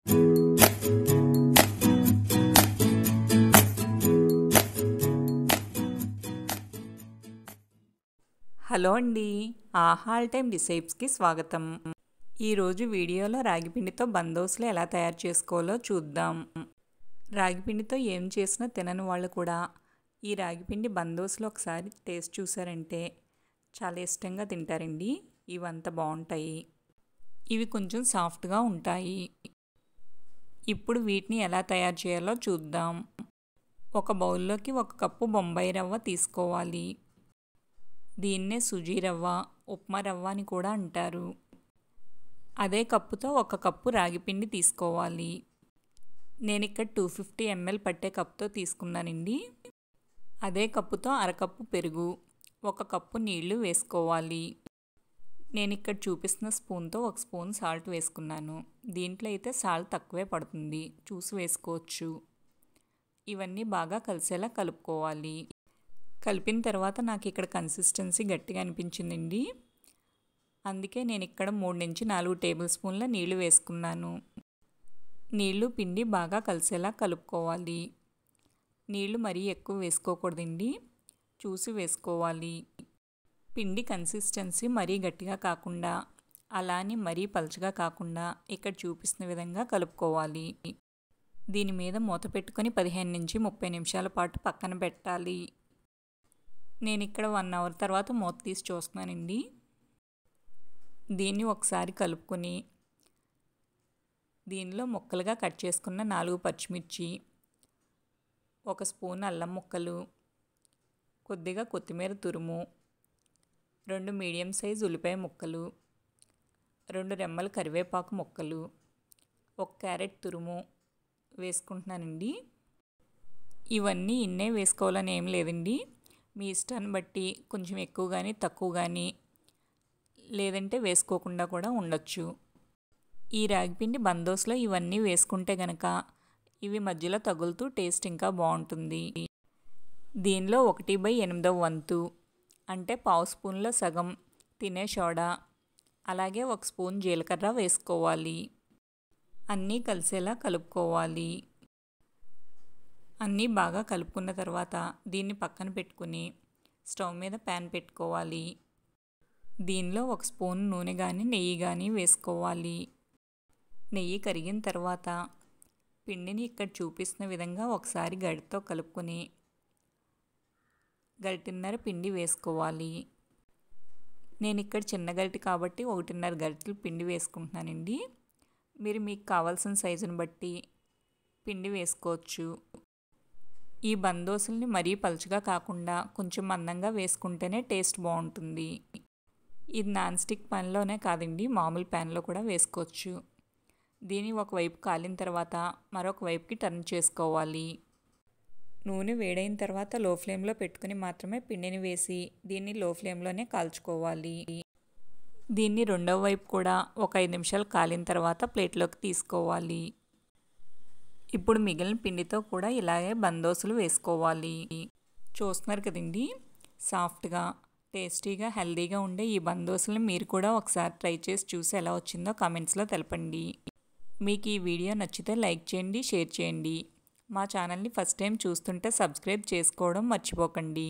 Hello అండి, ఆహా all time డిసైప్స్కి స్వాగతం. ఈరోజు వీడియోలో రాగిపిండితో బందోసులు ఎలా తయారు చేసుకోవాలో చూద్దాం. రాగిపిండితో ఏం చేసినా తినని వాళ్ళు కూడా ఈ రాగిపిండి బందోసులు ఒకసారి టేస్ట్ చూసారంటే చాలా ఇష్టంగా తింటారండి. ఇవంతా బాగుంటాయి. ఇవి కొంచెం సాఫ్ట్గా ఉంటాయి. ఇప్పుడు వీటిని ఎలా తయారు చేయాలో చూద్దాం. ఒక బౌల్లోకి 1 కప్పు బొంబాయి రవ్వ తీసుకోవాలి. దీన్నే సుజీ రవ్వ, ఉప్మా రవ్వ అని కూడా అంటారు. అదే కప్పుతో 1 కప్పు రాగిపిండి తీసుకోవాలి. నేను ఇక్కడ 250 ml పట్టే కప్పుతో తీసుకున్నానండి. అదే కప్పుతో అరకప్పు పెరుగు, 1 కప్పు నీళ్లు వేసుకోవాలి. నేను ఇక్కడ చూపిస్తున్న స్పూన్తో 1 స్పూన్ సాల్ట్ వేసుకున్నాను. దీంట్లో అయితే సాల్ట్ తక్కువే పడుతుంది, చూసి వేసుకోవచ్చు. ఇవన్నీ బాగా కలిసేలా కలుపుకోవాలి. కలిపిన తర్వాత నాకు ఇక్కడ కన్సిస్టెన్సీ గట్టిగా అనిపించిందండి. అందుకే నేను ఇక్కడ 3 నుంచి 4 టేబుల్ స్పూన్ల నీళ్లు వేసుకున్నాను. నీళ్లు పిండి బాగా కలిసేలా కలుపుకోవాలి. నీళ్లు మరీ ఎక్కువ వేసుకోకూడదండి, చూసి వేసుకోవాలి. పిండి కన్సిస్టెన్సీ మరీ గట్టిగా కాకుండా అలానే మరీ పలుచగా కాకుండా ఇక్కడ చూపిస్తున్న విధంగా కలుపుకోవాలి. దీని మీద మూత పెట్టుకొని 15 నుంచి 30 నిమిషాల పాటు పక్కన పెట్టాలి. నేను ఇక్కడ 1 అవర్ తర్వాత మూత తీసి చూస్తున్నానండి. దీన్ని ఒకసారి కలుపుకొని దీనిలో ముక్కలుగా కట్ చేసుకున్న 4 పచ్చిమిర్చి, 1 స్పూన్ అల్లం ముక్కలు, కొద్దిగా కొత్తిమీర తురుము, 2 మీడియం సైజ్ ఉల్లిపాయ ముక్కలు, 2 రెమ్మల కరివేపాకు ముక్కలు, 1 క్యారెట్ తురుము వేసుకుంటున్నానండి. ఇవన్నీ ఇన్నే వేసుకోవాలని ఏం లేదండి, మీ ఇష్టాన్ని బట్టి కొంచెం ఎక్కువ కానీ తక్కువ కానీ లేదంటే వేసుకోకుండా కూడా ఉండొచ్చు. ఈ రాగిపిండి బందోసులో ఇవన్నీ వేసుకుంటే గనక ఇవి మధ్యలో తగులుతూ టేస్ట్ ఇంకా బాగుంటుంది. దీనిలో 1/8 వంతు అంటే పావు స్పూన్లో సగం తినే సోడా, అలాగే 1 స్పూన్ జీలకర్ర వేసుకోవాలి. అన్నీ కలిసేలా కలుపుకోవాలి. అన్నీ బాగా కలుపుకున్న తర్వాత దీన్ని పక్కన పెట్టుకుని స్టవ్ మీద ప్యాన్ పెట్టుకోవాలి. దీనిలో 1 స్పూన్ నూనె కానీ నెయ్యి కానీ వేసుకోవాలి. నెయ్యి కరిగిన తర్వాత పిండిని ఇక్కడ చూపిస్తున్న విధంగా ఒకసారి గరిటెతో కలుపుకొని గరిటెన్నర పిండి వేసుకోవాలి. నేను ఇక్కడ చిన్న గరిటె కాబట్టి 1.5 గరిటెలు పిండి వేసుకుంటున్నానండి. మీరు మీకు కావాల్సిన సైజుని బట్టి పిండి వేసుకోవచ్చు. ఈ బందోసుల్ని మరీ పలుచగా కాకుండా కొంచెం మందంగా వేసుకుంటేనే టేస్ట్ బాగుంటుంది. ఇది నాన్ స్టిక్ ప్యాన్లోనే కాదండి, మామూలు ప్యాన్లో కూడా వేసుకోవచ్చు. దీన్ని ఒకవైపు కాలిన తర్వాత మరొక వైపుకి టర్న్ చేసుకోవాలి. నూనె వేడైన తర్వాత లో ఫ్లేమ్లో పెట్టుకుని మాత్రమే పిండిని వేసి దీన్ని లో ఫ్లేమ్లోనే కాల్చుకోవాలి. దీన్ని రెండవ వైపు కూడా ఒక 5 నిమిషాలు కాలిన తర్వాత ప్లేట్లోకి తీసుకోవాలి. ఇప్పుడు మిగిలిన పిండితో కూడా ఇలాగే బందోసులు వేసుకోవాలి. చూస్తున్నారు కదండి, సాఫ్ట్గా టేస్టీగా హెల్తీగా ఉండే ఈ బందోసులను మీరు కూడా ఒకసారి ట్రై చేసి చూసి ఎలా వచ్చిందో కామెంట్స్లో తెలపండి. మీకు ఈ వీడియో నచ్చితే లైక్ చేయండి, షేర్ చేయండి. మా ఛానల్ని ఫస్ట్ టైం చూస్తుంటే సబ్స్క్రైబ్ చేసుకోవడం మర్చిపోకండి.